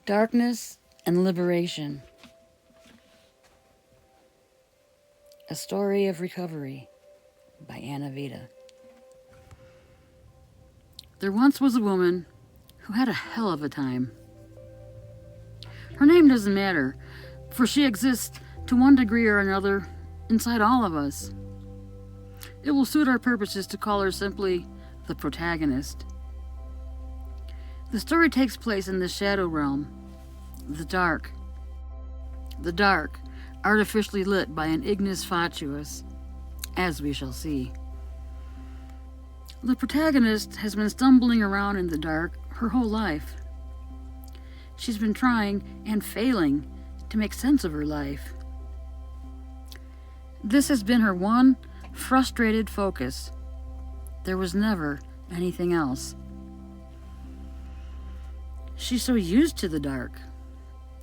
Darkness and Liberation. A Story of Recovery by Anna-Vita. There once was a woman who had a hell of a time. Her name doesn't matter, for she exists to one degree or another inside all of us. It will suit our purposes to call her simply the protagonist. The story takes place in the shadow realm, the dark. The dark, artificially lit by an ignis fatuus, as we shall see. The protagonist has been stumbling around in the dark her whole life. She's been trying and failing to make sense of her life. This has been her one frustrated focus. There was never anything else. She's so used to the dark,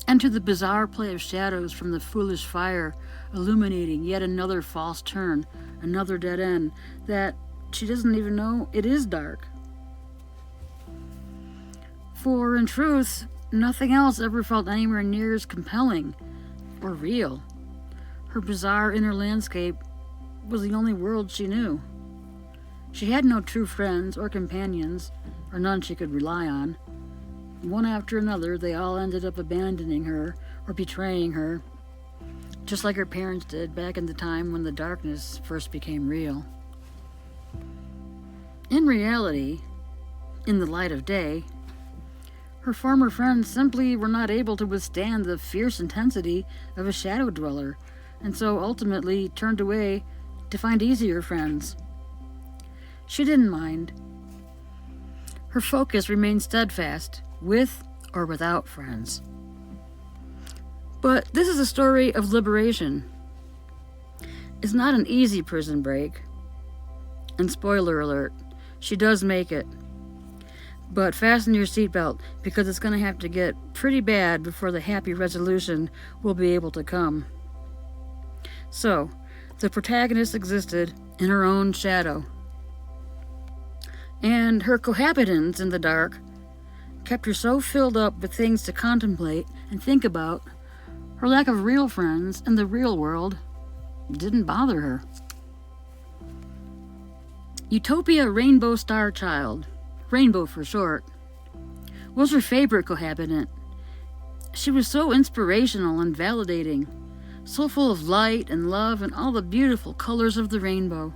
and to the bizarre play of shadows from the foolish fire illuminating yet another false turn, another dead end, that she doesn't even know it is dark. For, in truth, nothing else ever felt anywhere near as compelling or real. Her bizarre inner landscape was the only world she knew. She had no true friends or companions, or none she could rely on. One after another, they all ended up abandoning her or betraying her, just like her parents did back in the time when the darkness first became real. In reality, in the light of day, her former friends simply were not able to withstand the fierce intensity of a shadow dweller, and so ultimately turned away to find easier friends. She didn't mind. Her focus remained steadfast, with or without friends. But this is a story of liberation. It's not an easy prison break. And spoiler alert, she does make it. But fasten your seatbelt, because it's going to have to get pretty bad before the happy resolution will be able to come. So, the protagonist existed in her own shadow. And her cohabitants in the dark kept her so filled up with things to contemplate and think about, her lack of real friends in the real world didn't bother her. Utopia Rainbow Star Child, Rainbow for short, was her favorite cohabitant. She was so inspirational and validating, so full of light and love and all the beautiful colors of the rainbow.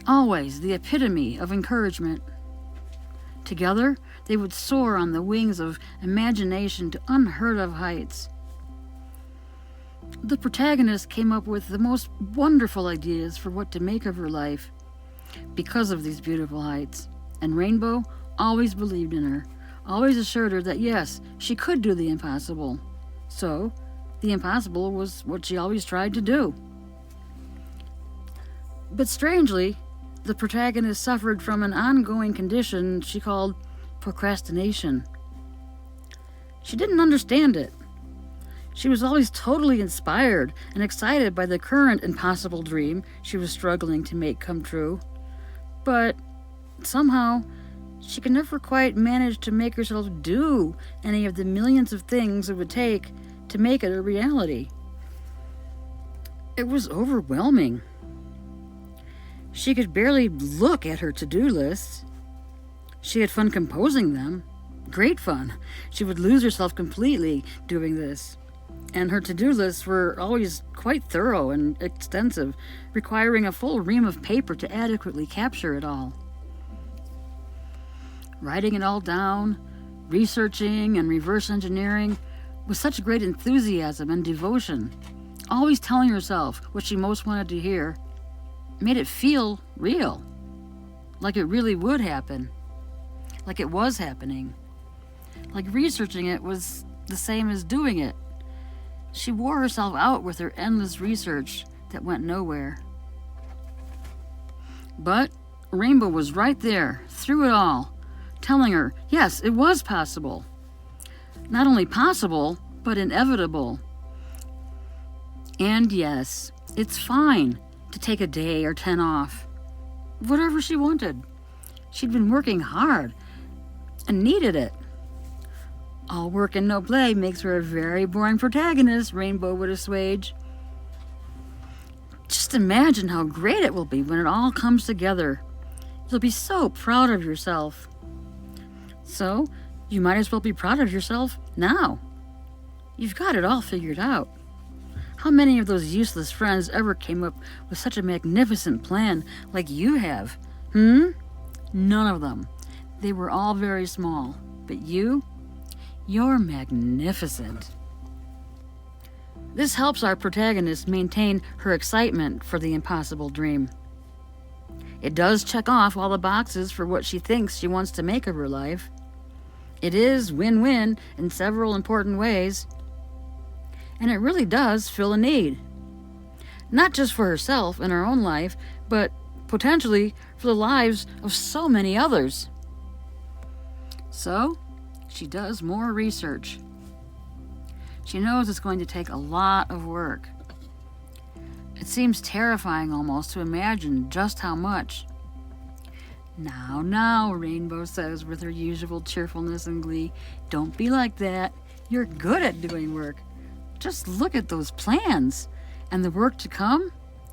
Always the epitome of encouragement. Together, they would soar on the wings of imagination to unheard of heights. The protagonist came up with the most wonderful ideas for what to make of her life because of these beautiful heights, and Rainbow always believed in her, always assured her that yes, she could do the impossible. So, the impossible was what she always tried to do. But strangely, the protagonist suffered from an ongoing condition she called procrastination. She didn't understand it. She was always totally inspired and excited by the current impossible dream she was struggling to make come true. But somehow, she could never quite manage to make herself do any of the millions of things it would take to make it a reality. It was overwhelming. She could barely look at her to-do lists. She had fun composing them. Great fun. She would lose herself completely doing this. And her to-do lists were always quite thorough and extensive, requiring a full ream of paper to adequately capture it all. Writing it all down, researching and reverse engineering with such great enthusiasm and devotion, always telling herself what she most wanted to hear, made it feel real, like it really would happen, like it was happening, like researching it was the same as doing it. She wore herself out with her endless research that went nowhere. But Rainbow was right there, through it all, telling her, yes, it was possible. Not only possible, but inevitable. And yes, it's fine to take a day or 10 off. Whatever she wanted. She'd been working hard and needed it. All work and no play makes her a very boring protagonist, Rainbow would assuage. Just imagine how great it will be when it all comes together. You'll be so proud of yourself. So, you might as well be proud of yourself now. You've got it all figured out. How many of those useless friends ever came up with such a magnificent plan like you have? None of them. They were all very small. But you're magnificent. This helps our protagonist maintain her excitement for the impossible dream. It does check off all the boxes for what she thinks she wants to make of her life. It is win-win in several important ways. And it really does fill a need. Not just for herself and her own life, but potentially for the lives of so many others. So, she does more research. She knows it's going to take a lot of work. It seems terrifying almost to imagine just how much. Now, Rainbow says with her usual cheerfulness and glee, don't be like that. You're good at doing work. Just look at those plans. And the work to come?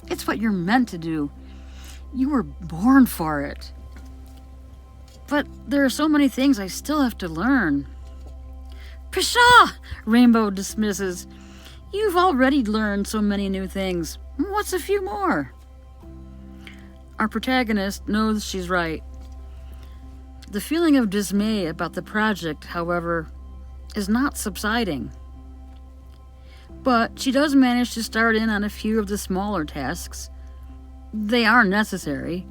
It's what you're meant to do. You were born for it. But there are so many things I still have to learn. Pshaw! Rainbow dismisses. You've already learned so many new things. What's a few more? Our protagonist knows she's right. The feeling of dismay about the project, however, is not subsiding. But she does manage to start in on a few of the smaller tasks. They are necessary,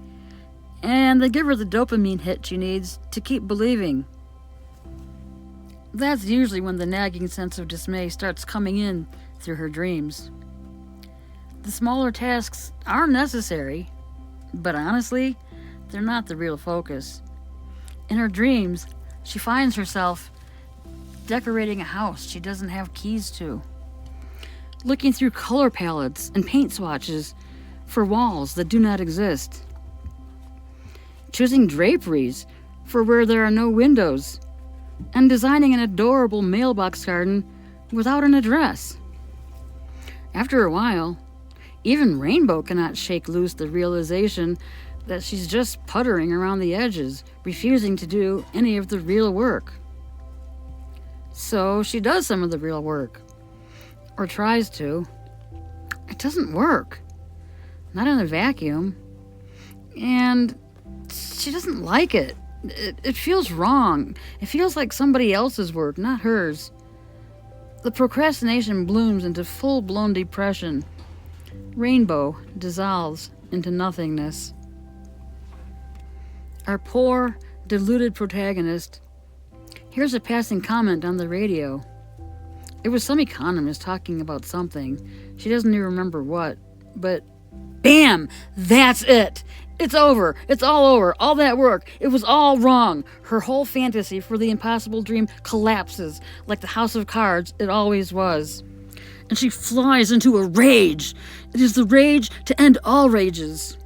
and they give her the dopamine hit she needs to keep believing. That's usually when the nagging sense of dismay starts coming in through her dreams. The smaller tasks are necessary, but honestly, they're not the real focus. In her dreams, she finds herself decorating a house she doesn't have keys to, looking through color palettes and paint swatches for walls that do not exist, choosing draperies for where there are no windows, and designing an adorable mailbox garden without an address. After a while, even Rainbow cannot shake loose the realization that she's just puttering around the edges, refusing to do any of the real work. So she does some of the real work, or tries to. It doesn't work. Not in a vacuum. And she doesn't like it. It feels wrong. It feels like somebody else's work, not hers. The procrastination blooms into full-blown depression. Rainbow dissolves into nothingness. Our poor, deluded protagonist hears a passing comment on the radio. It was some economist talking about something. She doesn't even remember what. But, bam! That's it! It's over. It's all over. All that work. It was all wrong. Her whole fantasy for the impossible dream collapses like the house of cards it always was. And she flies into a rage. It is the rage to end all rages.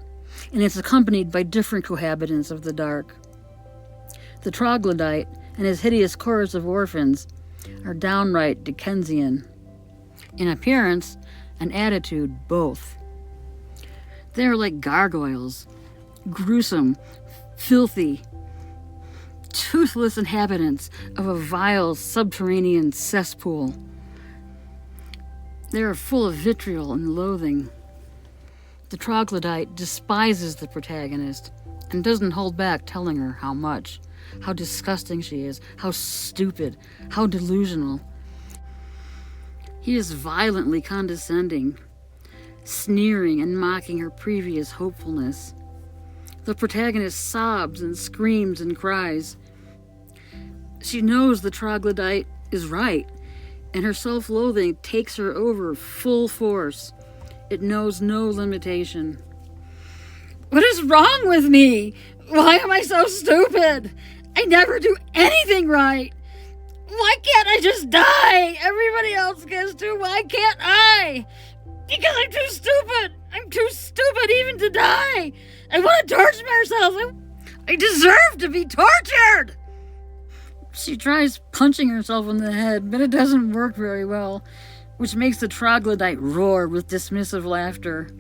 And it's accompanied by different cohabitants of the dark. The troglodyte and his hideous chorus of orphans are downright Dickensian. In appearance and attitude, both. They are like gargoyles, gruesome, filthy, toothless inhabitants of a vile subterranean cesspool. They are full of vitriol and loathing. The troglodyte despises the protagonist and doesn't hold back telling her how much, how disgusting she is, how stupid, how delusional. He is violently condescending, sneering and mocking her previous hopefulness. The protagonist sobs and screams and cries. She knows the troglodyte is right, and her self-loathing takes her over full force. It knows no limitation. What is wrong with me? Why am I so stupid? I never do anything right. Why can't I just die? Everybody else gets to. Why can't I? Because I'm too stupid. I'm too stupid even to die. I want to torture myself. I deserve to be tortured. She tries punching herself in the head, but it doesn't work very well, which makes the troglodyte roar with dismissive laughter.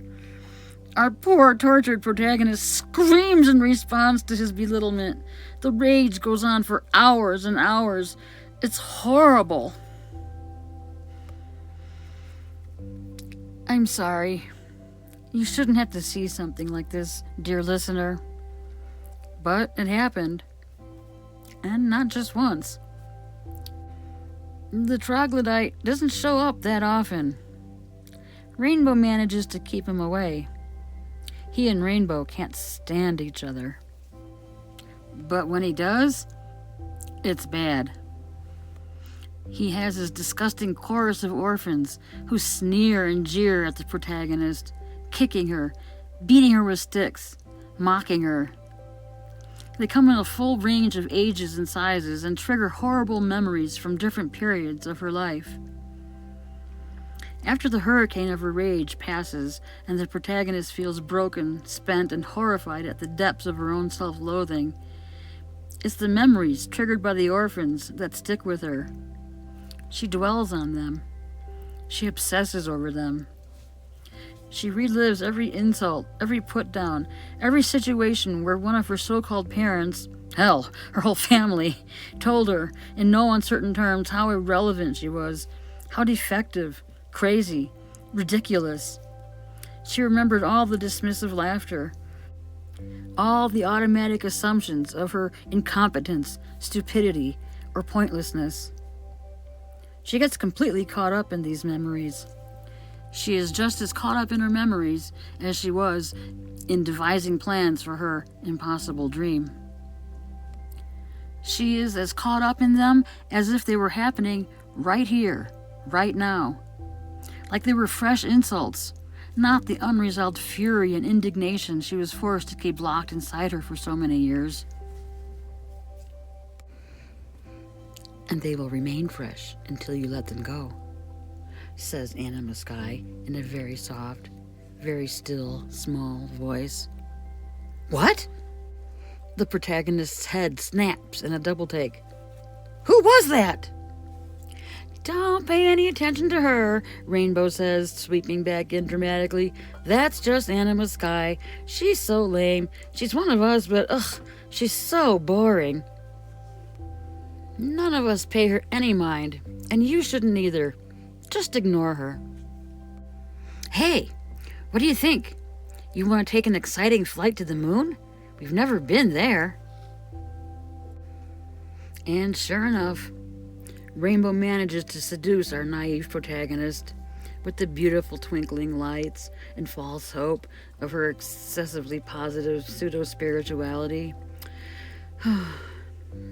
Our poor, tortured protagonist screams in response to his belittlement. The rage goes on for hours and hours. It's horrible. I'm sorry. You shouldn't have to see something like this, dear listener. But it happened. And not just once. The troglodyte doesn't show up that often. Rainbow manages to keep him away. He and Rainbow can't stand each other. But when he does, it's bad. He has his disgusting chorus of orphans who sneer and jeer at the protagonist, kicking her, beating her with sticks, mocking her. They come in a full range of ages and sizes and trigger horrible memories from different periods of her life. After the hurricane of her rage passes and the protagonist feels broken, spent, and horrified at the depths of her own self-loathing, it's the memories triggered by the orphans that stick with her. She dwells on them. She obsesses over them. She relives every insult, every put-down, every situation where one of her so-called parents, hell, her whole family, told her in no uncertain terms how irrelevant she was, how defective, crazy, ridiculous. She remembered all the dismissive laughter, all the automatic assumptions of her incompetence, stupidity, or pointlessness. She gets completely caught up in these memories. She is just as caught up in her memories as she was in devising plans for her impossible dream. She is as caught up in them as if they were happening right here, right now. Like they were fresh insults, not the unresolved fury and indignation she was forced to keep locked inside her for so many years. And they will remain fresh until you let them go, says Anna-Vita in a very soft, very still, small voice. What? The protagonist's head snaps in a double take. Who was that? Don't pay any attention to her, Rainbow says, sweeping back in dramatically. That's just Anna-Vita. She's so lame. She's one of us, but she's so boring. None of us pay her any mind, and you shouldn't either. Just ignore her. Hey, what do you think? You want to take an exciting flight to the moon? We've never been there. And sure enough, Rainbow manages to seduce our naive protagonist with the beautiful twinkling lights and false hope of her excessively positive pseudo-spirituality.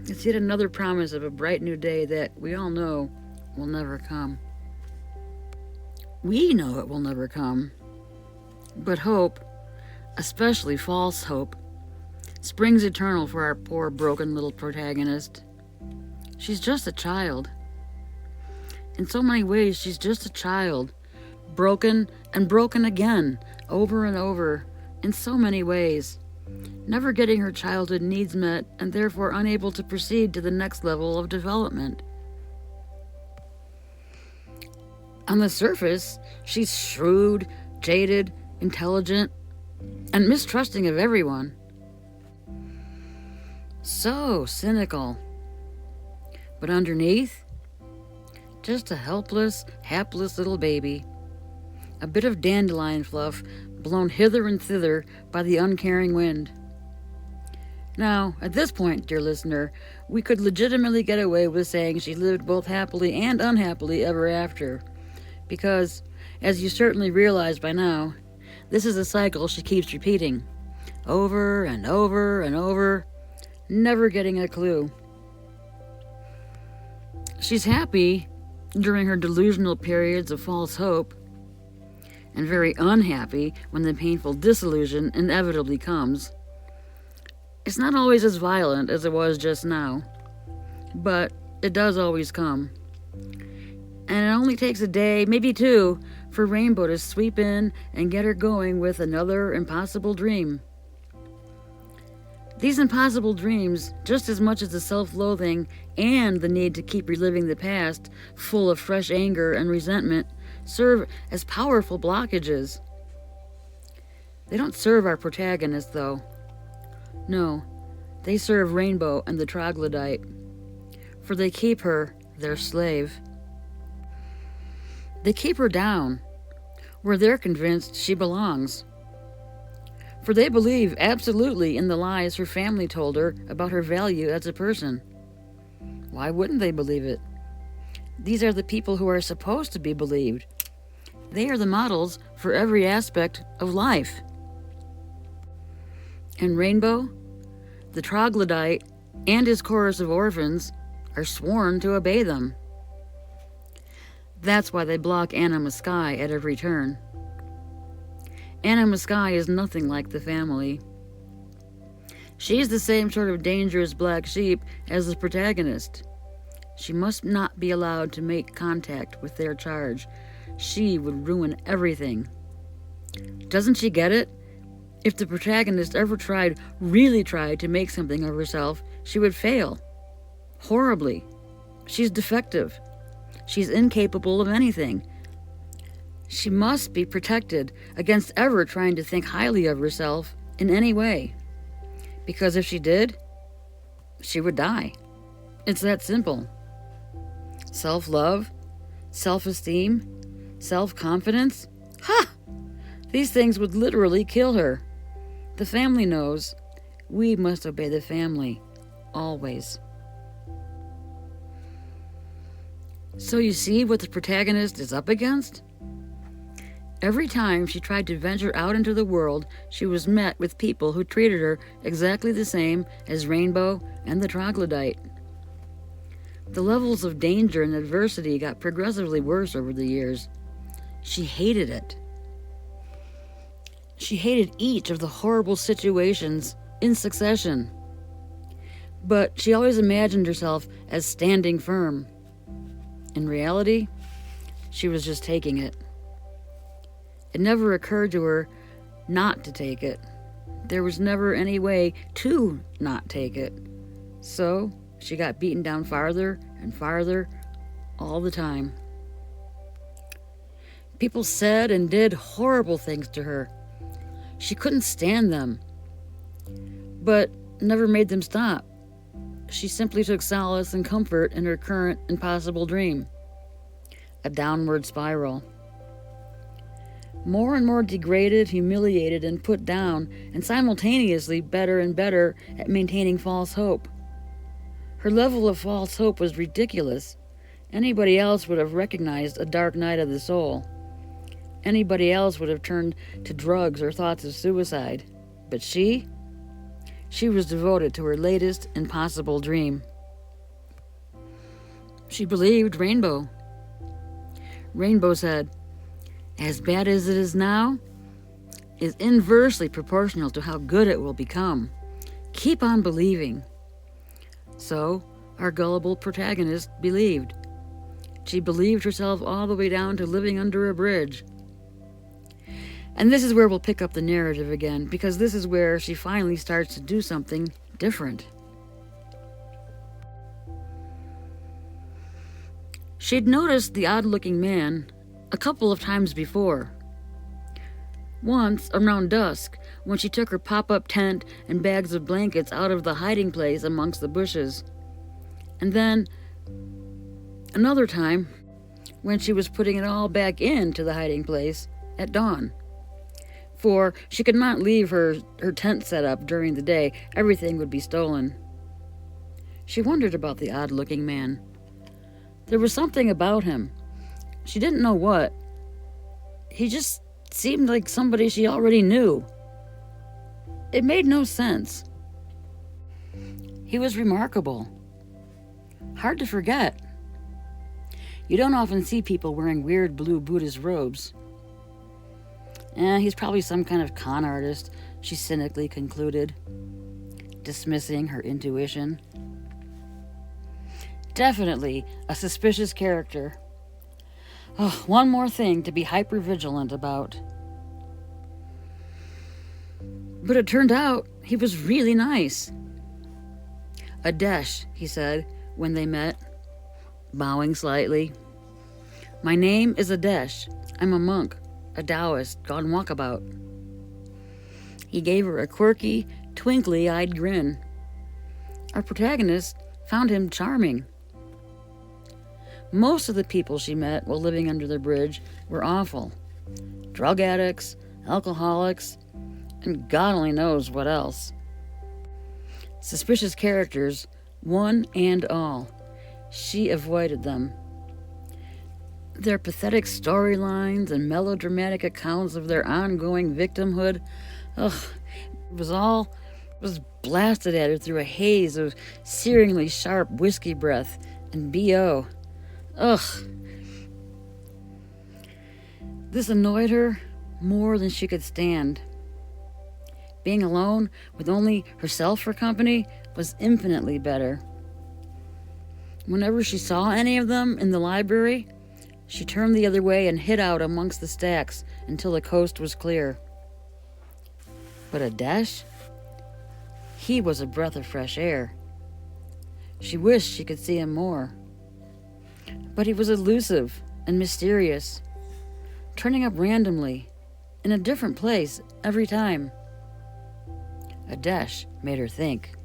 It's yet another promise of a bright new day that we all know will never come. We know it will never come. But hope, especially false hope, springs eternal for our poor broken little protagonist. She's just a child. In so many ways, she's just a child, broken and broken again, over and over, in so many ways, never getting her childhood needs met and therefore unable to proceed to the next level of development. On the surface, she's shrewd, jaded, intelligent, and mistrusting of everyone. So cynical. But underneath, just a helpless, hapless little baby. A bit of dandelion fluff blown hither and thither by the uncaring wind. Now, at this point, dear listener, we could legitimately get away with saying she lived both happily and unhappily ever after. Because, as you certainly realize by now, this is a cycle she keeps repeating. Over and over and over, never getting a clue. She's happy during her delusional periods of false hope, and very unhappy when the painful disillusion inevitably comes. It's not always as violent as it was just now, but it does always come. And it only takes a day, maybe two, for Rainbow to sweep in and get her going with another impossible dream. These impossible dreams, just as much as the self-loathing and the need to keep reliving the past, full of fresh anger and resentment, serve as powerful blockages. They don't serve our protagonist, though. No, they serve Rainbow and the troglodyte, for they keep her their slave. They keep her down, where they're convinced she belongs. For they believe absolutely in the lies her family told her about her value as a person. Why wouldn't they believe it? These are the people who are supposed to be believed. They are the models for every aspect of life. And Rainbow, the troglodyte, and his chorus of orphans are sworn to obey them. That's why they block Anna-Vita at every turn. Anna-Vita is nothing like the family. She's the same sort of dangerous black sheep as the protagonist. She must not be allowed to make contact with their charge. She would ruin everything. Doesn't she get it? If the protagonist ever really tried to make something of herself, she would fail. Horribly. She's defective. She's incapable of anything. She must be protected against ever trying to think highly of herself in any way. Because if she did, she would die. It's that simple. Self-love, self-esteem, self-confidence? Ha! These things would literally kill her. The family knows. We must obey the family. Always. So you see what the protagonist is up against? Every time she tried to venture out into the world, she was met with people who treated her exactly the same as Rainbow and the troglodyte. The levels of danger and adversity got progressively worse over the years. She hated it. She hated each of the horrible situations in succession. But she always imagined herself as standing firm. In reality, she was just taking it. It never occurred to her not to take it. There was never any way to not take it. So she got beaten down farther and farther all the time. People said and did horrible things to her. She couldn't stand them, but never made them stop. She simply took solace and comfort in her current impossible dream. A downward spiral. More and more degraded, humiliated, and put down, and simultaneously better and better at maintaining false hope. Her level of false hope was ridiculous. Anybody else would have recognized a dark night of the soul. Anybody else would have turned to drugs or thoughts of suicide. But she was devoted to her latest impossible dream. She believed Rainbow. Rainbow said, "As bad as it is now, is inversely proportional to how good it will become. Keep on believing." So, our gullible protagonist believed. She believed herself all the way down to living under a bridge. And this is where we'll pick up the narrative again, because this is where she finally starts to do something different. She'd noticed the odd-looking man a couple of times before. Once, around dusk, when she took her pop-up tent and bags of blankets out of the hiding place amongst the bushes. And then, another time, when she was putting it all back into the hiding place at dawn. For she could not leave her tent set up during the day. Everything would be stolen. She wondered about the odd-looking man. There was something about him. She didn't know what. He just seemed like somebody she already knew. It made no sense. He was remarkable. Hard to forget. You don't often see people wearing weird blue Buddhist robes. He's probably some kind of con artist, she cynically concluded, dismissing her intuition. Definitely a suspicious character. Oh, one more thing to be hyper-vigilant about. But it turned out he was really nice. "Adesh," he said when they met, bowing slightly. "My name is Adesh. I'm a monk, a Taoist gone walkabout." He gave her a quirky, twinkly-eyed grin. Our protagonist found him charming. Most of the people she met while living under the bridge were awful. Drug addicts, alcoholics, and God only knows what else. Suspicious characters, one and all. She avoided them. Their pathetic storylines and melodramatic accounts of their ongoing victimhood, was blasted at her through a haze of searingly sharp whiskey breath and BO. This annoyed her more than she could stand. Being alone with only herself for company was infinitely better. Whenever she saw any of them in the library, she turned the other way and hid out amongst the stacks until the coast was clear. But Adesh? He was a breath of fresh air. She wished she could see him more. But he was elusive and mysterious, turning up randomly, in a different place every time. Adesh made her think.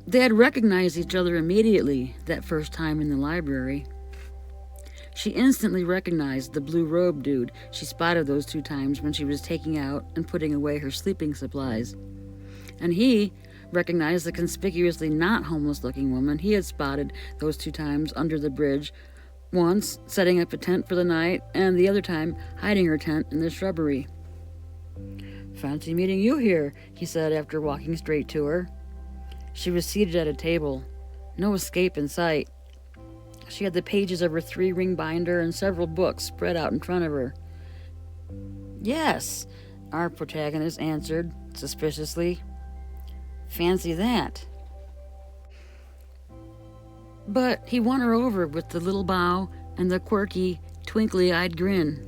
They had recognized each other immediately that first time in the library. She instantly recognized the blue-robed dude she spotted those 2 times when she was taking out and putting away her sleeping supplies. And he recognized the conspicuously not homeless-looking woman he had spotted those 2 times under the bridge, once setting up a tent for the night, and the other time hiding her tent in the shrubbery. "Fancy meeting you here," he said after walking straight to her. She was seated at a table, no escape in sight. She had the pages of her 3-ring binder and several books spread out in front of her. "Yes," our protagonist answered suspiciously. "Fancy that." But he won her over with the little bow and the quirky, twinkly-eyed grin.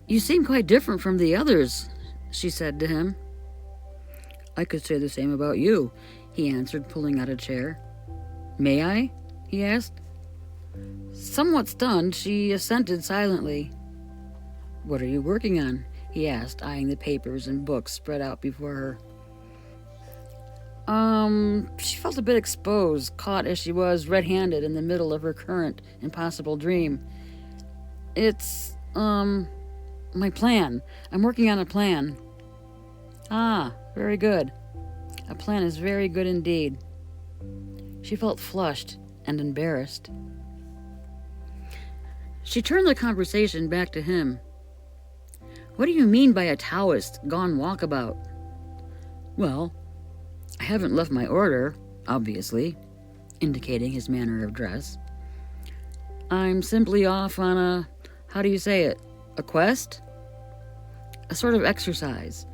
"You seem quite different from the others," she said to him. "I could say the same about you," he answered, pulling out a chair. "May I?" he asked. Somewhat stunned, she assented silently. "What are you working on?" he asked, eyeing the papers and books spread out before her. She felt a bit exposed, caught as she was red-handed in the middle of her current impossible dream. "It's, my plan. I'm working on a plan." "Ah, very good. A plan is very good indeed." She felt flushed and embarrassed. She turned the conversation back to him. "What do you mean by a Taoist gone walkabout?" "Well, I haven't left my order, obviously," indicating his manner of dress. "I'm simply off on a quest? A sort of exercise.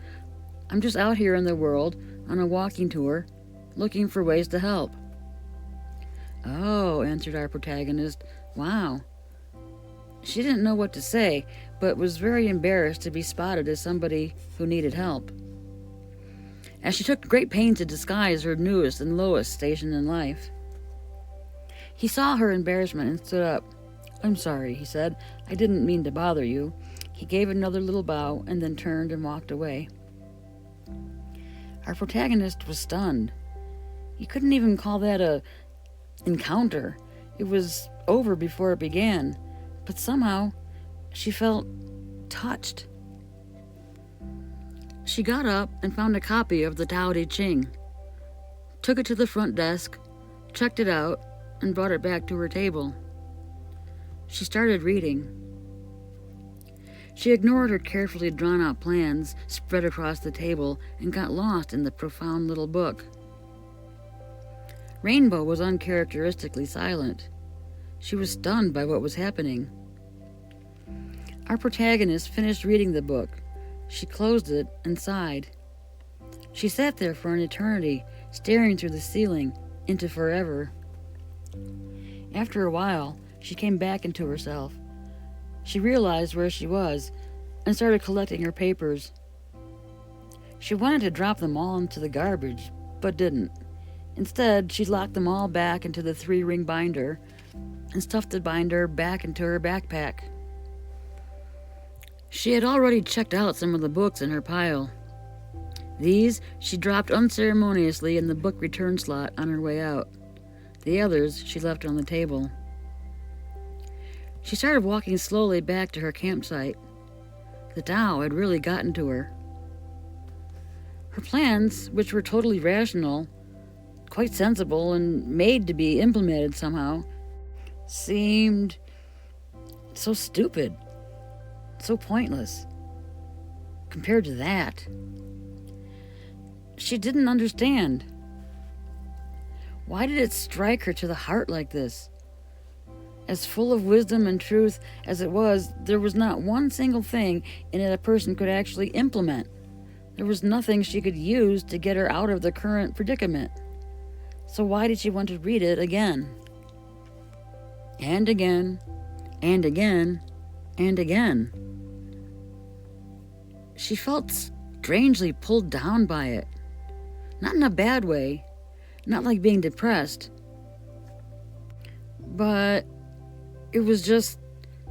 I'm just out here in the world on a walking tour, looking for ways to help." "Oh," answered our protagonist. "Wow." She didn't know what to say, but was very embarrassed to be spotted as somebody who needed help. As she took great pains to disguise her newest and lowest station in life. He saw her embarrassment and stood up. "I'm sorry," he said. "I didn't mean to bother you." He gave another little bow and then turned and walked away. Our protagonist was stunned. You couldn't even call that a encounter. It was over before it began, but somehow she felt touched. She got up and found a copy of the Tao Te Ching, took it to the front desk, checked it out, and brought it back to her table. She started reading. She ignored her carefully drawn-out plans spread across the table and got lost in the profound little book. Rainbow was uncharacteristically silent. She was stunned by what was happening. Our protagonist finished reading the book. She closed it and sighed. She sat there for an eternity, staring through the ceiling into forever. After a while, she came back into herself. She realized where she was, and started collecting her papers. She wanted to drop them all into the garbage, but didn't. Instead, she locked them all back into the 3-ring binder and stuffed the binder back into her backpack. She had already checked out some of the books in her pile. These she dropped unceremoniously in the book return slot on her way out. The others she left on the table. She started walking slowly back to her campsite. The Tao had really gotten to her. Her plans, which were totally rational, quite sensible, and made to be implemented somehow, seemed so stupid, so pointless, compared to that. She didn't understand. Why did it strike her to the heart like this? As full of wisdom and truth as it was, there was not one single thing in it a person could actually implement. There was nothing she could use to get her out of the current predicament. So why did she want to read it again? And again, and again, and again. She felt strangely pulled down by it. Not in a bad way, not like being depressed, but it was just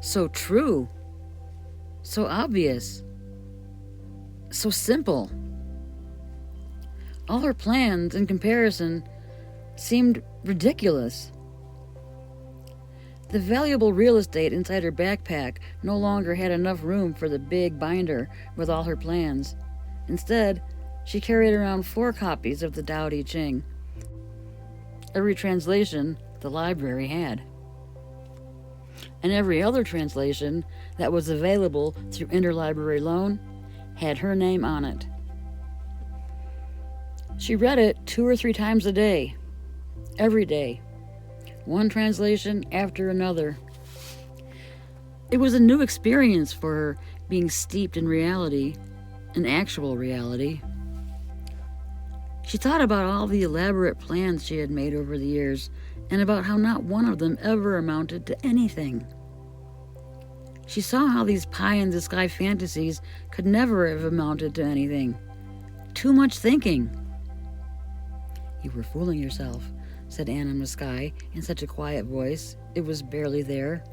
so true, so obvious, so simple. All her plans, in comparison, seemed ridiculous. The valuable real estate inside her backpack no longer had enough room for the big binder with all her plans. Instead, she carried around 4 copies of the Tao Te Ching, every translation the library had, and every other translation that was available through interlibrary loan had her name on it. She read it 2 or 3 times a day, every day, one translation after another. It was a new experience for her, being steeped in reality, in actual reality. She thought about all the elaborate plans she had made over the years, and about how not one of them ever amounted to anything. She saw how these pie-in-the-sky fantasies could never have amounted to anything. Too much thinking. "You were fooling yourself," said Anna-Vita in such a quiet voice it was barely there.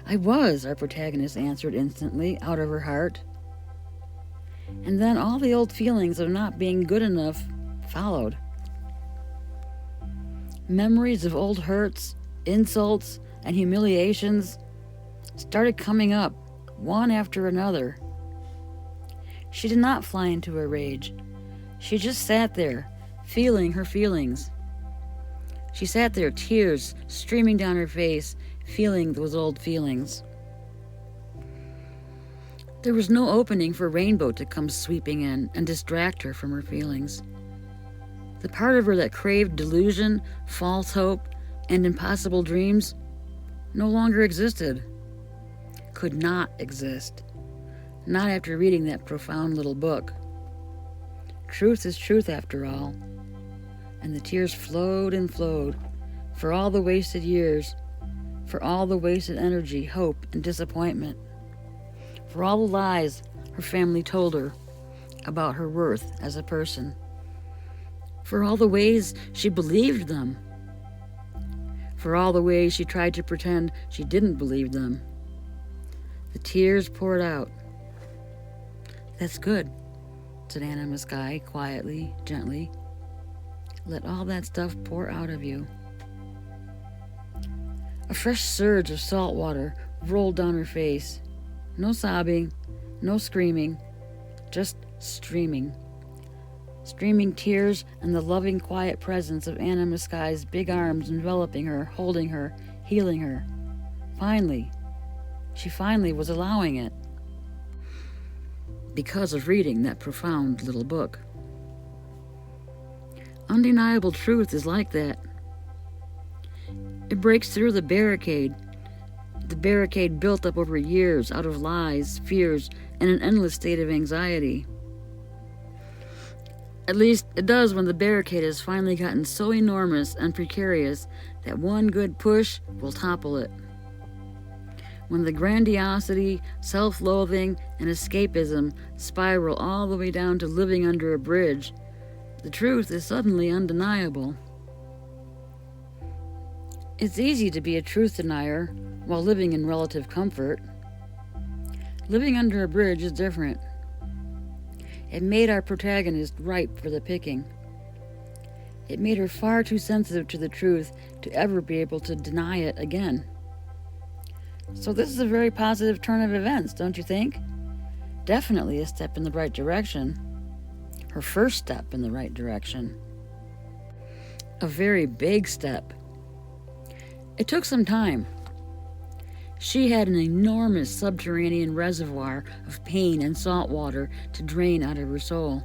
"I was," our protagonist answered instantly, out of her heart. And then all the old feelings of not being good enough followed. Memories of old hurts, insults, and humiliations started coming up, one after another. She did not fly into a rage. She just sat there, feeling her feelings. She sat there, tears streaming down her face, feeling those old feelings. There was no opening for Rainbow to come sweeping in and distract her from her feelings. The part of her that craved delusion, false hope, and impossible dreams no longer existed. Could not exist. Not after reading that profound little book. Truth is truth after all. And the tears flowed and flowed for all the wasted years, for all the wasted energy, hope, and disappointment, for all the lies her family told her about her worth as a person, for all the ways she believed them, for all the ways she tried to pretend she didn't believe them. The tears poured out. "That's good," said Anna-Vita quietly, gently. "Let all that stuff pour out of you." A fresh surge of salt water rolled down her face. No sobbing, no screaming, just streaming. Streaming tears and the loving, quiet presence of Anna-Vita's big arms enveloping her, holding her, healing her. She finally was allowing it. Because of reading that profound little book. Undeniable truth is like that. It breaks through the barricade built up over years out of lies, fears, and an endless state of anxiety. At least it does when the barricade has finally gotten so enormous and precarious that one good push will topple it. when the grandiosity, self-loathing, and escapism spiral all the way down to living under a bridge, the truth is suddenly undeniable. It's easy to be a truth denier while living in relative comfort. Living under a bridge is different. It made our protagonist ripe for the picking. It made her far too sensitive to the truth to ever be able to deny it again. So this is a very positive turn of events, don't you think? Definitely a step in the right direction. Her first step in the right direction. A very big step. It took some time. She had an enormous subterranean reservoir of pain and salt water to drain out of her soul.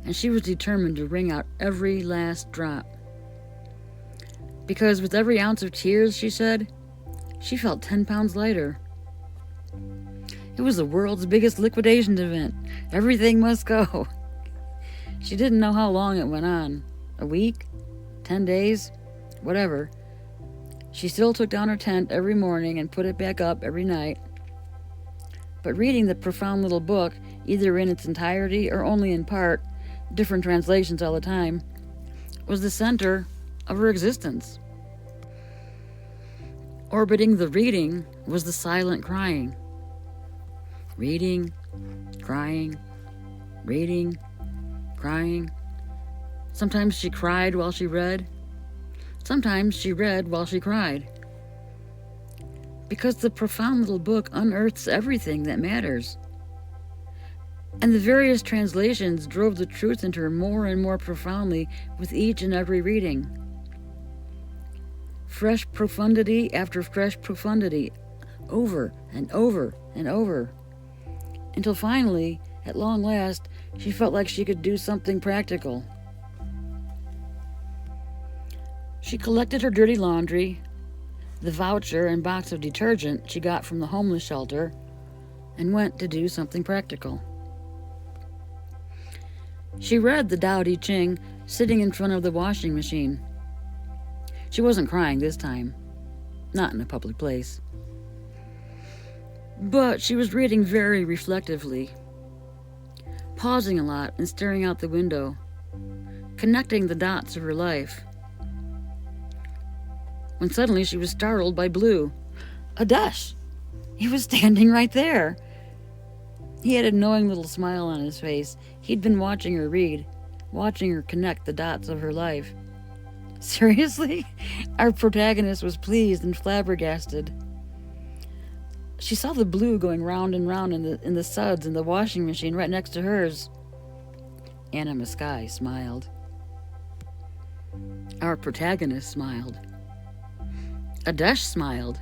And she was determined to wring out every last drop. Because with every ounce of tears, she said, she felt 10 pounds lighter. It was the world's biggest liquidation event. Everything must go. She didn't know how long it went on. A week? 10 days? Whatever. She still took down her tent every morning and put it back up every night. But reading the profound little book, either in its entirety or only in part, different translations all the time, was the center of her existence. Orbiting the reading was the silent crying. Reading, crying, reading, crying. Sometimes she cried while she read. Sometimes she read while she cried. Because the profound little book unearths everything that matters. And the various translations drove the truth into her more and more profoundly with each and every reading. Fresh profundity after fresh profundity, over and over and over. Until finally, at long last, she felt like she could do something practical. She collected her dirty laundry, the voucher and box of detergent she got from the homeless shelter, and went to do something practical. She read the Tao Te Ching sitting in front of the washing machine. She wasn't crying this time, not in a public place. But she was reading very reflectively, pausing a lot and staring out the window, connecting the dots of her life. When suddenly she was startled by Blue. Adesh! He was standing right there. He had a knowing little smile on his face. He'd been watching her read, watching her connect the dots of her life. Seriously? Our protagonist was pleased and flabbergasted. She saw the blue going round and round in the suds in the washing machine right next to hers. Anna-Vita smiled. Our protagonist smiled. Adesh smiled.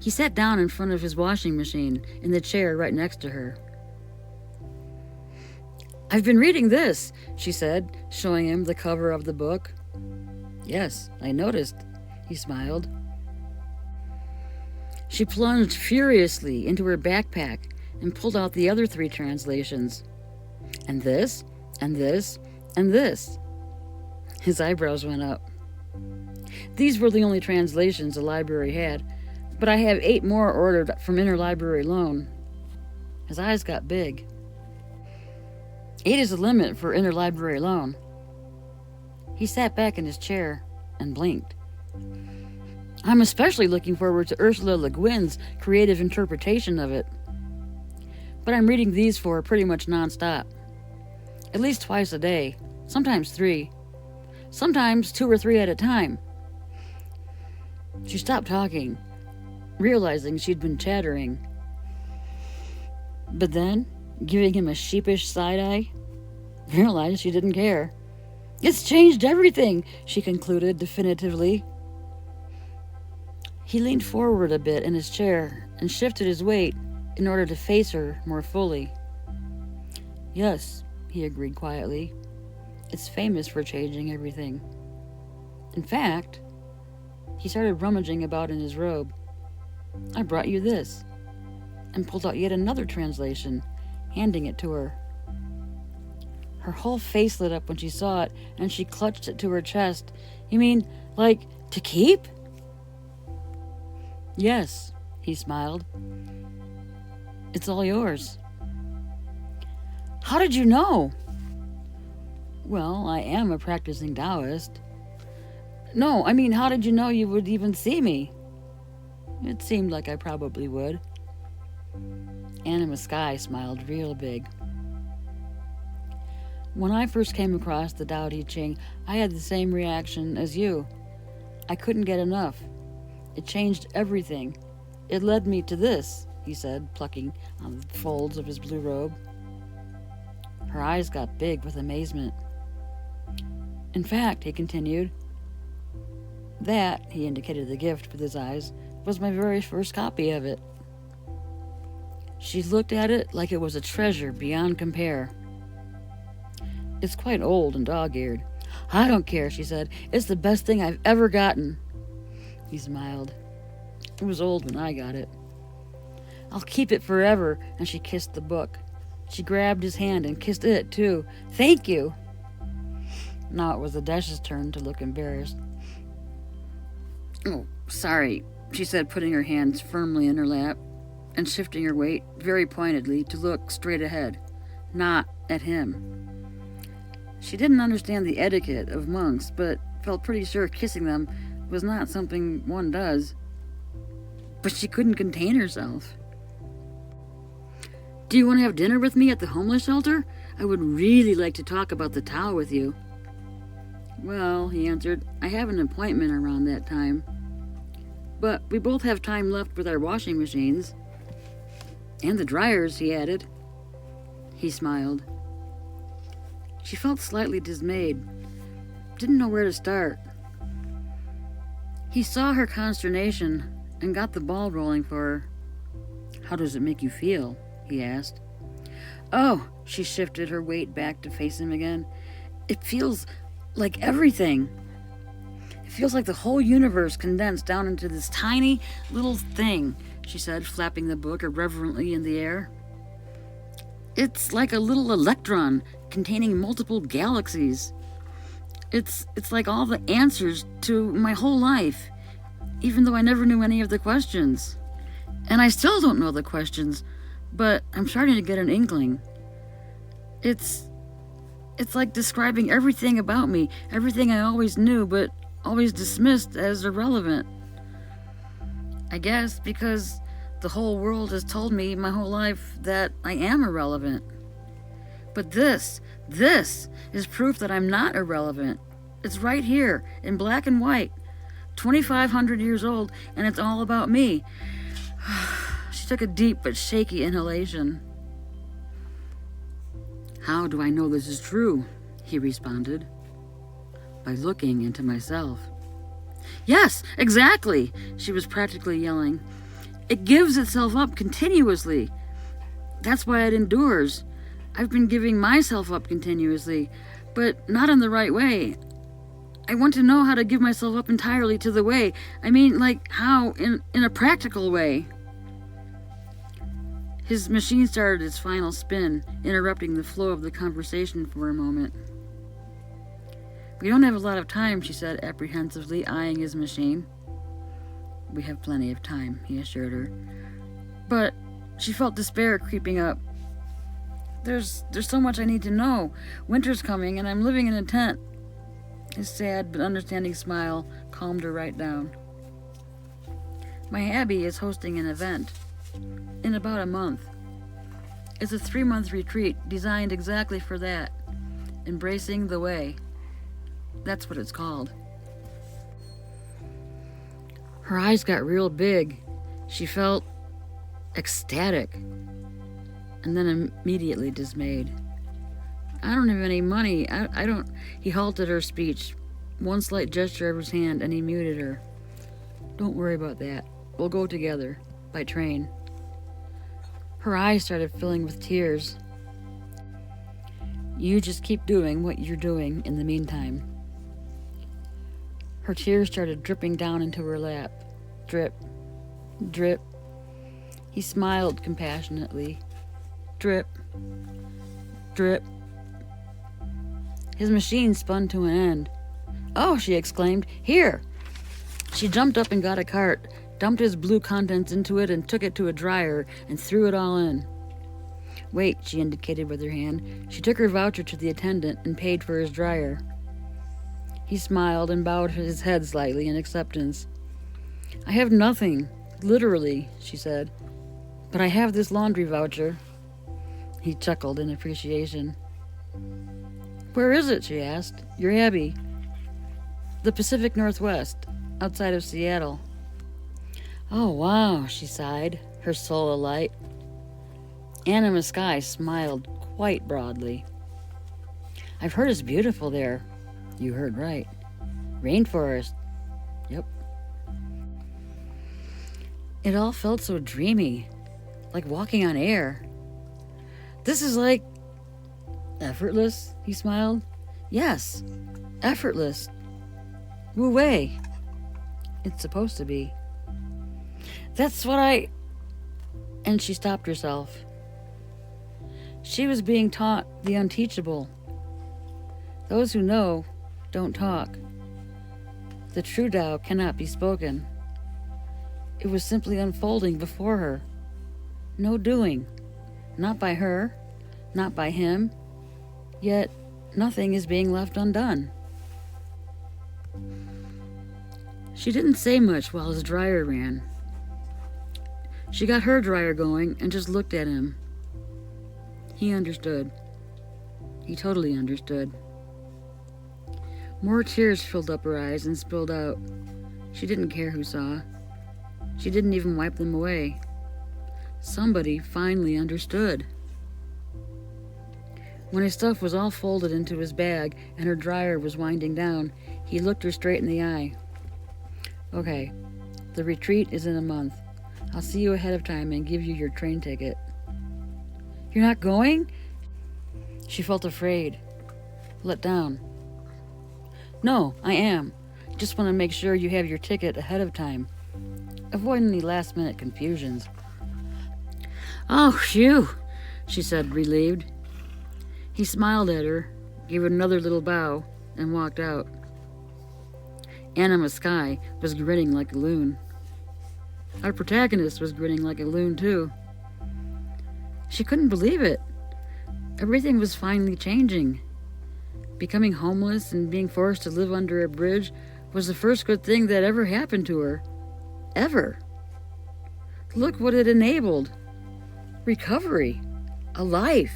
He sat down in front of his washing machine in the chair right next to her. I've been reading this, she said, showing him the cover of the book. Yes, I noticed, he smiled. She plunged furiously into her backpack and pulled out the other 3 translations. And this, and this, and this. His eyebrows went up. These were the only translations the library had, but I have 8 more ordered from interlibrary loan. His eyes got big. 8 is the limit for interlibrary loan. He sat back in his chair and blinked. I'm especially looking forward to Ursula Le Guin's creative interpretation of it. But I'm reading these 4 pretty much nonstop. At least twice a day, sometimes 3. Sometimes 2 or 3 at a time. She stopped talking, realizing she'd been chattering. But then, giving him a sheepish side-eye, realized she didn't care. It's changed everything, she concluded definitively. He leaned forward a bit in his chair and shifted his weight in order to face her more fully. Yes, he agreed quietly. It's famous for changing everything. In fact, he started rummaging about in his robe. I brought you this, and pulled out yet another translation, handing it to her. Her whole face lit up when she saw it, and she clutched it to her chest. You mean, like, to keep? Yes, he smiled. It's all yours. How did you know? Well, I am a practicing Taoist. No, I mean, how did you know you would even see me? It seemed like I probably would. Anna-Vita smiled real big. When I first came across the Tao Te Ching, I had the same reaction as you. I couldn't get enough. It changed everything. It led me to this, he said, plucking on the folds of his blue robe. Her eyes got big with amazement. In fact, he continued, that, he indicated the gift with his eyes, was my very first copy of it. She looked at it like it was a treasure beyond compare. It's quite old and dog-eared. I don't care, she said. It's the best thing I've ever gotten. He smiled. It was old when I got it. I'll keep it forever, and she kissed the book. She grabbed his hand and kissed it, too. Thank you. Now it was Adesh's turn to look embarrassed. Oh, sorry, she said, putting her hands firmly in her lap and shifting her weight very pointedly to look straight ahead, not at him. She didn't understand the etiquette of monks, but felt pretty sure kissing them was not something one does. But she couldn't contain herself. Do you want to have dinner with me at the homeless shelter? I would really like to talk about the Tao with you. Well, he answered, I have an appointment around that time. But we both have time left with our washing machines. And the dryers, he added. He smiled. She felt slightly dismayed. Didn't know where to start. He saw her consternation and got the ball rolling for her. How does it make you feel? He asked. Oh, she shifted her weight back to face him again. It feels like everything. It feels like the whole universe condensed down into this tiny little thing, she said, flapping the book irreverently in the air. It's like a little electron containing multiple galaxies. It's like all the answers to my whole life, even though I never knew any of the questions. And I still don't know the questions, but I'm starting to get an inkling. It's like describing everything about me, everything I always knew, but always dismissed as irrelevant. I guess because the whole world has told me my whole life that I am irrelevant. But this is proof that I'm not irrelevant. It's right here, in black and white, 2,500 years old, and it's all about me. She took a deep but shaky inhalation. How do I know this is true? He responded. By looking into myself. Yes, exactly, she was practically yelling. It gives itself up continuously. That's why it endures. I've been giving myself up continuously, but not in the right way. I want to know how to give myself up entirely to the way. I mean, like how in a practical way. His machine started its final spin, interrupting the flow of the conversation for a moment. We don't have a lot of time, she said, apprehensively eyeing his machine. We have plenty of time, he assured her. But she felt despair creeping up. There's so much I need to know. Winter's coming, and I'm living in a tent. His sad but understanding smile calmed her right down. My abbey is hosting an event in about a month. It's a 3-month retreat designed exactly for that. Embracing the way. That's what it's called. Her eyes got real big. She felt ecstatic, and then immediately dismayed. I don't have any money. I don't... He halted her speech. One slight gesture of his hand, and he muted her. Don't worry about that. We'll go together. By train. Her eyes started filling with tears. You just keep doing what you're doing in the meantime. Her tears started dripping down into her lap. Drip. Drip. He smiled compassionately. Drip. Drip. His machine spun to an end. Oh, she exclaimed. Here! She jumped up and got a cart, dumped his blue contents into it and took it to a dryer and threw it all in. Wait, she indicated with her hand. She took her voucher to the attendant and paid for his dryer. He smiled and bowed his head slightly in acceptance. I have nothing, literally, she said, but I have this laundry voucher. He chuckled in appreciation. Where is it? She asked. Your abbey. The Pacific Northwest, outside of Seattle. Oh, wow, she sighed, her soul alight. Anna-Vita smiled quite broadly. I've heard it's beautiful there. You heard right. Rainforest. Yep. It all felt so dreamy, like walking on air. This is like... Effortless, he smiled. Yes, effortless. Wu Wei. It's supposed to be. That's what I... And she stopped herself. She was being taught the unteachable. Those who know don't talk. The true Tao cannot be spoken. It was simply unfolding before her. No doing. Not by her, not by him. Yet nothing is being left undone. She didn't say much while his dryer ran. She got her dryer going and just looked at him. He understood. He totally understood. More tears filled up her eyes and spilled out. She didn't care who saw. She didn't even wipe them away. Somebody finally understood. When his stuff was all folded into his bag and her dryer was winding down, he looked her straight in the eye. Okay, the retreat is in a month. I'll see you ahead of time and give you your train ticket. You're not going? She felt afraid, let down. No, I am. Just want to make sure you have your ticket ahead of time. Avoid any last-minute confusions. Oh, phew, she said, relieved. He smiled at her, gave another little bow, and walked out. Anna-Vita was grinning like a loon. Our protagonist was grinning like a loon, too. She couldn't believe it. Everything was finally changing. Becoming homeless and being forced to live under a bridge was the first good thing that ever happened to her. Ever. Look what it enabled. Recovery. A life.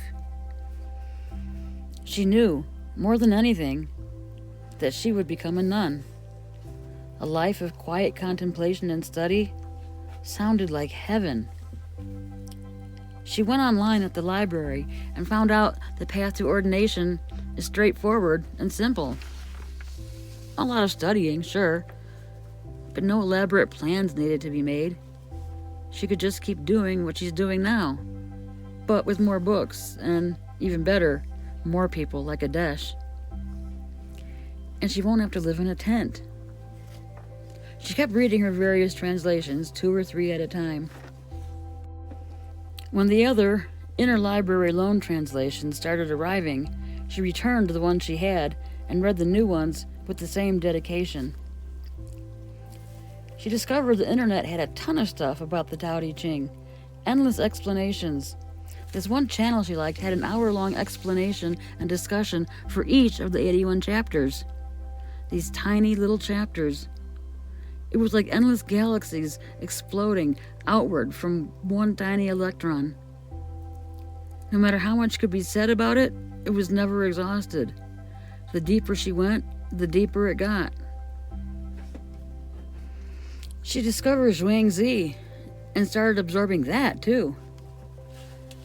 She knew, more than anything, that she would become a nun. A life of quiet contemplation and study sounded like heaven. She went online at the library and found out the path to ordination is straightforward and simple. A lot of studying, sure, but no elaborate plans needed to be made. She could just keep doing what she's doing now, but with more books and, even better, more people like Adesh. And she won't have to live in a tent. She kept reading her various translations, 2 or 3 at a time. When the other interlibrary loan translations started arriving, she returned to the ones she had and read the new ones with the same dedication. She discovered the internet had a ton of stuff about the Tao Te Ching, endless explanations. This one channel she liked had an hour-long explanation and discussion for each of the 81 chapters. These tiny little chapters. It was like endless galaxies exploding outward from one tiny electron. No matter how much could be said about it, it was never exhausted. The deeper she went, the deeper it got. She discovered Zhuangzi and started absorbing that, too.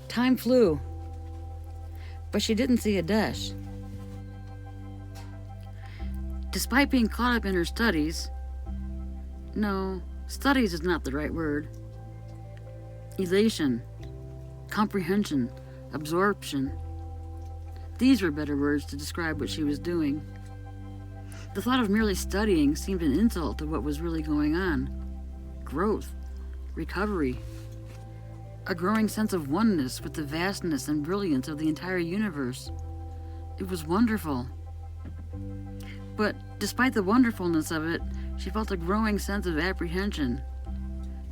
Time flew, but she didn't see Adesh. Despite being caught up in her studies, no, studies is not the right word. Elation, comprehension, absorption. These were better words to describe what she was doing. The thought of merely studying seemed an insult to what was really going on. Growth, recovery, a growing sense of oneness with the vastness and brilliance of the entire universe. It was wonderful. But despite the wonderfulness of it, she felt a growing sense of apprehension.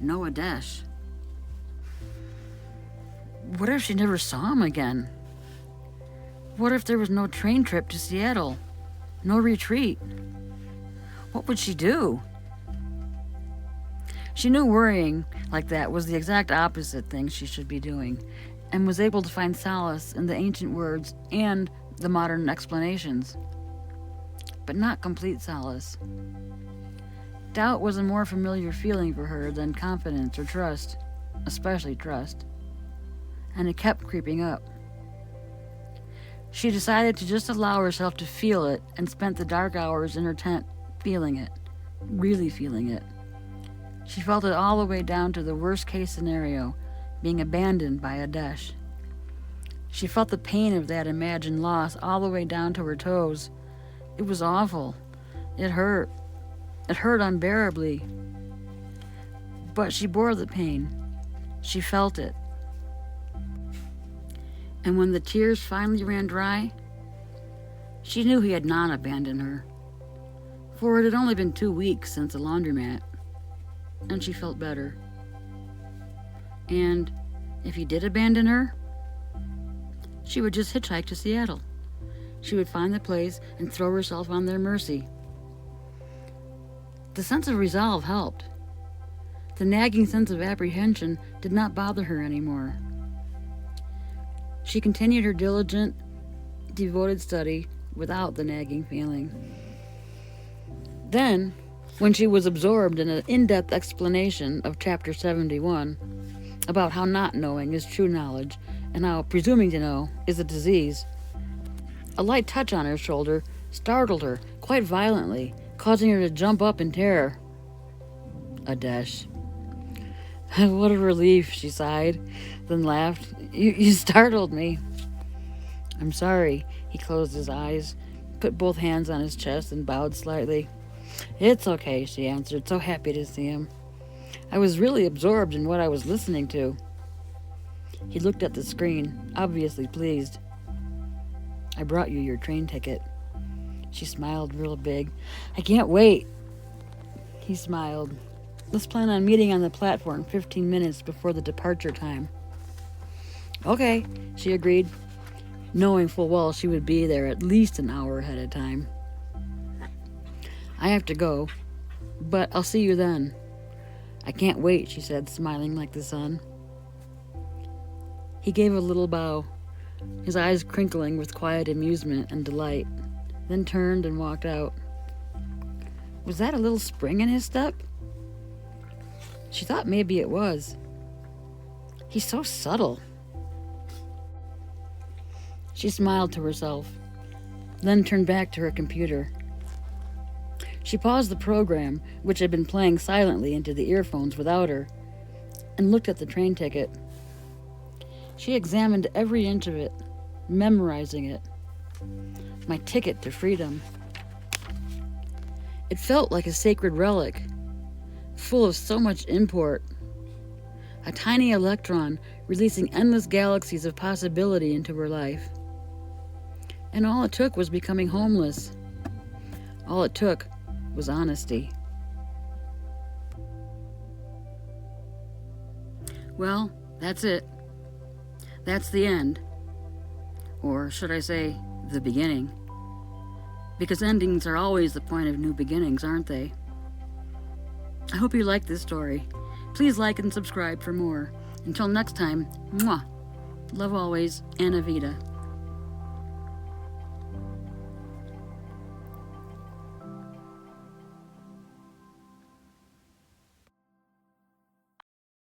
no Adesh. What if she never saw him again? What if there was no train trip to Seattle? No retreat? What would she do? She knew worrying like that was the exact opposite thing she should be doing, and was able to find solace in the ancient words and the modern explanations. But not complete solace. Doubt was a more familiar feeling for her than confidence or trust, especially trust. And it kept creeping up. She decided to just allow herself to feel it and spent the dark hours in her tent feeling it, really feeling it. She felt it all the way down to the worst case scenario, being abandoned by Adesh. She felt the pain of that imagined loss all the way down to her toes. It was awful. It hurt. It hurt unbearably. But she bore the pain. She felt it. And when the tears finally ran dry, she knew he had not abandoned her. For it had only been 2 weeks since the laundromat, and she felt better. And if he did abandon her, she would just hitchhike to Seattle. She would find the place and throw herself on their mercy. The sense of resolve helped. The nagging sense of apprehension did not bother her anymore. She continued her diligent, devoted study without the nagging feeling. Then, when she was absorbed in an in-depth explanation of Chapter 71, about how not knowing is true knowledge and how presuming to know is a disease, a light touch on her shoulder startled her quite violently, causing her to jump up in terror. Adesh. What a relief, she sighed, then laughed. You startled me. I'm sorry. He closed his eyes, put both hands on his chest, and bowed slightly. It's okay, she answered, so happy to see him. I was really absorbed in what I was listening to. He looked at the screen, obviously pleased. I brought you your train ticket. She smiled real big. I can't wait. He smiled. Let's plan on meeting on the platform 15 minutes before the departure time. Okay, she agreed, knowing full well she would be there at least an hour ahead of time. I have to go, but I'll see you then. I can't wait, she said, smiling like the sun. He gave a little bow, his eyes crinkling with quiet amusement and delight, then turned and walked out. Was that a little spring in his step? She thought maybe it was. He's so subtle. She smiled to herself, then turned back to her computer. She paused the program, which had been playing silently into the earphones without her, and looked at the train ticket. She examined every inch of it, memorizing it. My ticket to freedom. It felt like a sacred relic, full of so much import. A tiny electron releasing endless galaxies of possibility into her life. And all it took was becoming homeless. All it took was honesty. Well, that's it. That's the end. Or should I say, the beginning? Because endings are always the point of new beginnings, aren't they? I hope you liked this story. Please like and subscribe for more. Until next time, mwah. Love always, Anna-Vita.